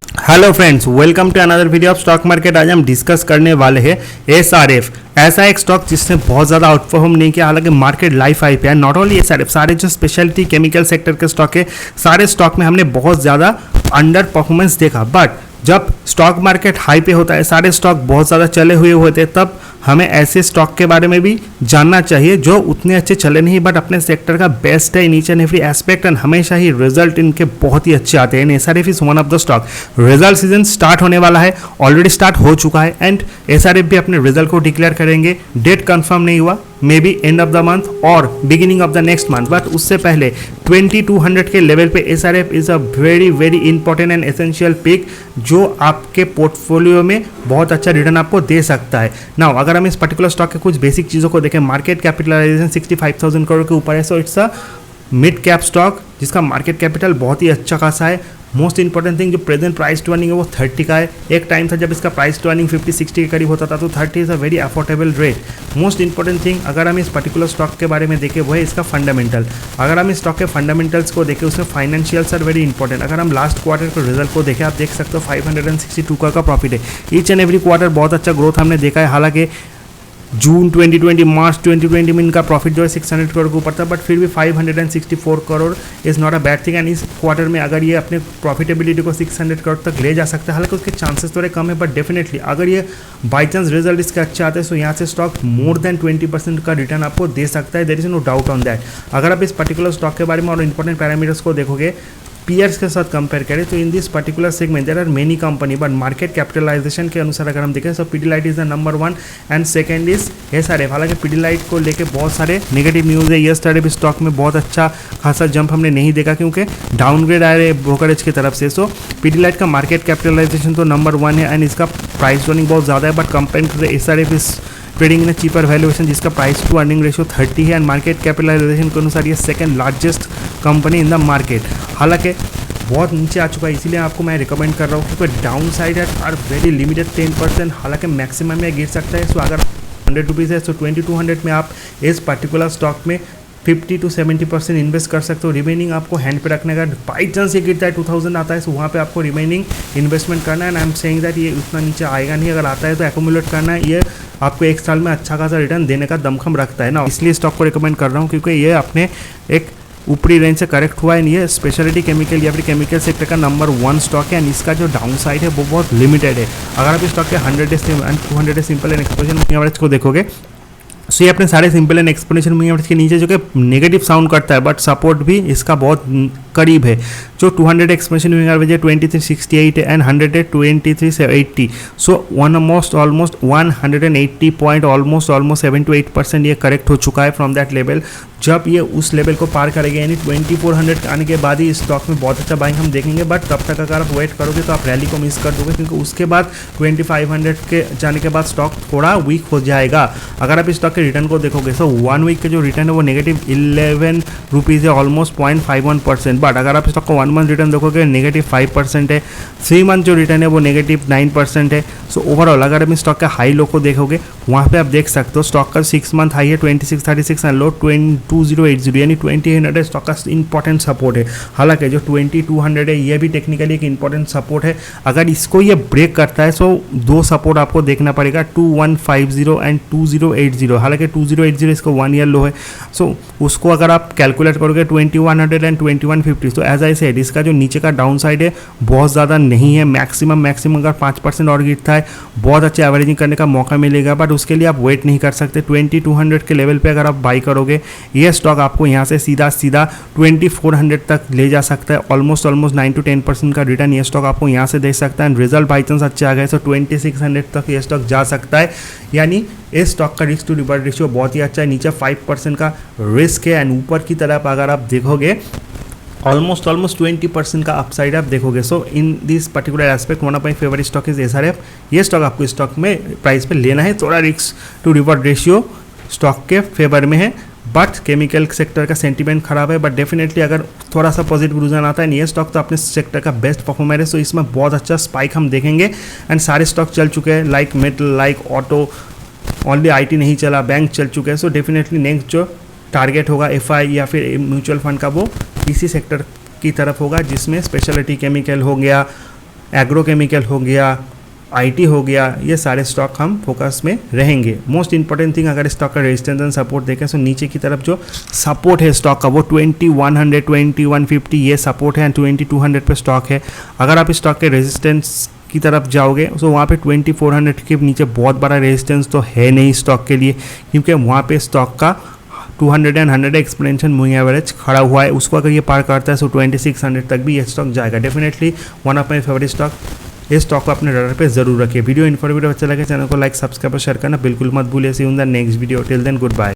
Hello friends, welcome to another video of stock market. आज हम discuss करने वाले हैं एसआरएफ। ऐसा एक स्टॉक जिसने बहुत ज़्यादा आउटपरफॉर्म नहीं किया, हालांकि मार्केट लाइफ हाई पे है। नॉट ओनली एसआरएफ, सारे जो स्पेशलिटी केमिकल सेक्टर के स्टॉक है, सारे स्टॉक में हमने बहुत ज़्यादा अंडर परफॉर्मेंस देखा। बट जब स्टॉक मार्केट हाई पे होता है, सारे स्टॉक बहुत ज़्यादा चले हुए होते हैं, तब हमें ऐसे स्टॉक के बारे में भी जानना चाहिए जो उतने अच्छे चले नहीं बट अपने सेक्टर का बेस्ट है in each and every aspect, and हमेशा ही रिजल्ट इनके बहुत ही अच्छे आते हैं। SRF is one of the stock. Result season start होने वाला है, ऑलरेडी स्टार्ट हो चुका है, एंड एसआरएफ भी अपने रिजल्ट को डिक्लेयर करेंगे। डेट कंफर्म नहीं हुआ, may be end of the month और beginning of the next month, but उससे पहले 2200 के लेवल पे SRF is a very very important and essential pick जो आपके पोर्टफोलियो में बहुत अच्छा रिटर्न आपको दे सकता है। नाउ अगर हम इस पर्टिकुलर स्टॉक के कुछ बेसिक चीज़ों को देखें, मार्केट कैपिटलाइजेशन 65,000 करोड़ के ऊपर है। So it's a mid cap stock जिसका मार्केट कैपिटल बहुत ही अच्छा खासा है। मोस्ट इंपॉर्टेंट थिंग, जो प्रेजेंट प्राइस टू अर्निंग है वो 30 का है। एक टाइम था जब इसका प्राइस टू अर्निंग 50-60 के करीब होता था, तो 30 is a very affordable rate. Most important thing अगर हम इस पर्टिकुलर स्टॉक के बारे में देखें वो है इसका फंडामेंटल। अगर हम इस स्टॉक के फंडामेंटल्स को देखें, उसमें फाइनेंशियल्स आर वेरी इंपॉर्टेंट। अगर हम लास्ट क्वार्टर के रिजल्ट को देखें, आप देख सकते हो 562 का प्रॉफिट है। ईच एंड एवरी क्वार्टर बहुत अच्छा ग्रोथ हमने देखा है। हालांकि जून 2020, मार्च 2020 में इनका प्रॉफिट जो है 600 करोड़ के ऊपर था, बट फिर भी 564 crore is not a bad thing. And इस क्वार्टर में अगर ये अपने प्रॉफिटेबिलिटी को 600 करोड़ तक ले जा सकता है, हालांकि उसके चांसेस थोड़े कम है, बट डेफिनेटली अगर ये बाई चांस रिजल्ट इसके अच्छे आते हैं तो यहाँ से स्टॉक मोर देन 20% का रिटर्न आपको दे सकता है। There is no doubt on that. अगर आप इस पर्टिकुलर स्टॉक के बारे में और इंपॉर्टेंट पैरामीटर्स को देखोगे, पीयर्स के साथ कंपेयर करें, तो in this particular segment there are many company, but market capitalization के अनुसार अगर हम देखें तो Pidilite is the number 1 and second is SRF. हालांकि पीडीलाइट को लेके बहुत सारे नेगेटिव न्यूज़ है। यस्टरडे भी स्टॉक में बहुत अच्छा खासा जंप हमने नहीं देखा क्योंकि डाउनग्रेड आ रहे ब्रोकरेज की तरफ से। सो पीडीलाइट का मार्केट कैपिटलाइजेशन तो नंबर 1 है एंड इसका प्राइस अर्निंग बहुत ज़्यादा है, but compare to the SRF is trading in cheaper valuation जिसका प्राइस टू अर्निंग रेशियो 30 है एंड मार्केट कैपिटलाइजेशन के अनुसार ये second largest company in the market. हालांकि बहुत नीचे आ चुका है, इसीलिए आपको मैं रिकमेंड कर रहा हूँ क्योंकि downside are very limited 10%, हालांकि मैक्सिमम में गिर सकता है। सो अगर 100 रुपीज़ है, सो 2200 में आप इस पर्टिकुलर स्टॉक में 50 to 70% इन्वेस्ट कर सकते हो। रिमेनिंग आपको हैंड पे रखने का, बाई चांस ये गिरता है 2000 आता है, सो वहाँ पे आपको रिमेनिंग इन्वेस्टमेंट करना है। And I am saying that ये उतना नीचे आएगा नहीं, अगर आता है तो एक्यूमुलेट करना है। ये आपको एक साल में अच्छा खासा रिटर्न देने का दमखम रखता है ना, इसलिए स्टॉक को रिकमेंड कर रहा हूँ क्योंकि ये अपने एक ऊपरी रेंज से करेक्ट हुआ है। ये स्पेशलिटी केमिकल या फिर केमिकल सेक्टर का नंबर 1 स्टॉक है एंड इसका जो डाउन साइड है वो बहुत लिमिटेड है। अगर आप इस स्टॉक के 100 days and 200 days simple and exponential moving average को देखोगे, सो ये अपने सारे simple and exponential moving average के नीचे जो कि नेगेटिव साउंड करता है, बट सपोर्ट भी इसका बहुत करीब है। जो 200 एक्सपोनेंशियल मूविंग एवरेज है 2368 एंड 100 है 2380। सो ऑलमोस्ट 180 पॉइंट ऑलमोस्ट 7-8% ये करेक्ट हो चुका है फ्रॉम दैट लेवल। जब ये उस लेवल को पार करेंगे यानी 2400 आने के बाद ही इस स्टॉक में बहुत अच्छा बाइंग हम देखेंगे, बट तब तक अगर आप वेट करोगे तो आप रैली को मिस कर दोगे क्योंकि उसके बाद 2500 के जाने के बाद स्टॉक थोड़ा वीक हो जाएगा। अगर आप इस स्टॉक के रिटर्न को देखोगे, सो 1 वीक के जो रिटर्न है वो नेगेटिव 11 रुपीज़ है, ऑलमोस्ट 0.51%। बट अगर आप स्टॉक को 1 मंथ रिटर्न देखोगे नेगेटिव 5% है, 3 मंथ जो रिटर्न है वो नेगेटिव 9% है। सो ओवरऑल अगर आप इस स्टॉक का हाई लो को देखोगे, वहाँ पे आप देख सकते हो स्टॉक का 6 मंथ हाई है 2636 एंड लो 2080 यानी 2800 स्टॉक का इंपॉर्टेंट सपोर्ट है। हालांकि जो 2200 है ये भी टेक्निकली एक इंपॉर्टेंट सपोर्ट है। अगर इसको ये ब्रेक करता है सो 2 सपोर्ट आपको देखना पड़ेगा, 2150 एंड 2080। हालांकि 2080 इसको 1 ईयर लो है, सो उसको अगर आप कैलकुलेट करोगे 2100 एंड 2150, तो एज आई सेड इसका जो नीचे का डाउन साइड है बहुत ज़्यादा नहीं है। मैक्सिमम अगर 5% और गिरता है बहुत अच्छे एवरेजिंग करने का मौका मिलेगा, बट उसके लिए आप वेट नहीं कर सकते। 2200 के लेवल पे अगर आप बाई करोगे, ये स्टॉक आपको यहाँ से सीधा 2400 तक ले जा सकता है। ऑलमोस्ट 9 to 10% का रिटर्न ये स्टॉक आपको यहाँ से दे सकता है एंड रिजल्ट बाई चांस अच्छे आ गए तो 2600 तक ये स्टॉक जा सकता है। यानी इस स्टॉक का रिस्क टू रिवॉर्ड रेशियो बहुत ही अच्छा है। नीचे 5% का रिस्क है एंड ऊपर की तरफ अगर आप देखोगे ऑलमोस्ट 20% का अपसाइड आप देखोगे। So in this particular aspect one of my favourite stock is SRF. ये स्टॉक आपको इस स्टॉक में प्राइस पे लेना है, थोड़ा risk to reward ratio stock के फेवर में है, बट केमिकल सेक्टर का सेंटीमेंट खराब है। बट डेफिनेटली अगर थोड़ा सा पॉजिटिव रुझान आता है, ये स्टॉक तो अपने सेक्टर का बेस्ट परफॉर्मर है। सो इसमें बहुत अच्छा स्पाइक हम देखेंगे एंड सारे स्टॉक चल चुके हैं, like metal, like auto, only IT नहीं चला, बैंक चल चुके हैं। सो डेफिनेटली नेक्स्ट जो टारगेट होगा एफआई या फिर म्यूचुअल फंड का वो इसी सेक्टर की तरफ होगा जिसमें स्पेशलिटी केमिकल हो गया, एग्रोकेमिकल हो गया, आईटी हो गया, ये सारे स्टॉक हम फोकस में रहेंगे। मोस्ट इंपॉर्टेंट थिंग, अगर स्टॉक का रेजिस्टेंस एंड सपोर्ट देखें तो नीचे की तरफ जो सपोर्ट है स्टॉक का वो 2100, 2150 ये सपोर्ट है एंड 2200 पे स्टॉक है। अगर आप स्टॉक के रेजिस्टेंस की तरफ जाओगे तो वहाँ पे 2400 के नीचे बहुत बड़ा रेजिस्टेंस तो है नहीं स्टॉक के लिए, क्योंकि वहाँ पे स्टॉक का 200 एंड 100 एक्सपोनेंशियल मूविंग एवरेज खड़ा हुआ है। उसको अगर ये पार करता है तो 2600 तक भी ये स्टॉक जाएगा। Definitely one of my favourite stock. इस स्टॉक को अपने रडार पे जरूर रखिए। वीडियो इन्फॉर्मेटिव अच्छा लगे चैनल को लाइक, सब्सक्राइब और शेयर करना बिल्कुल मत भूलिए। See you in the next video. Till then good bye.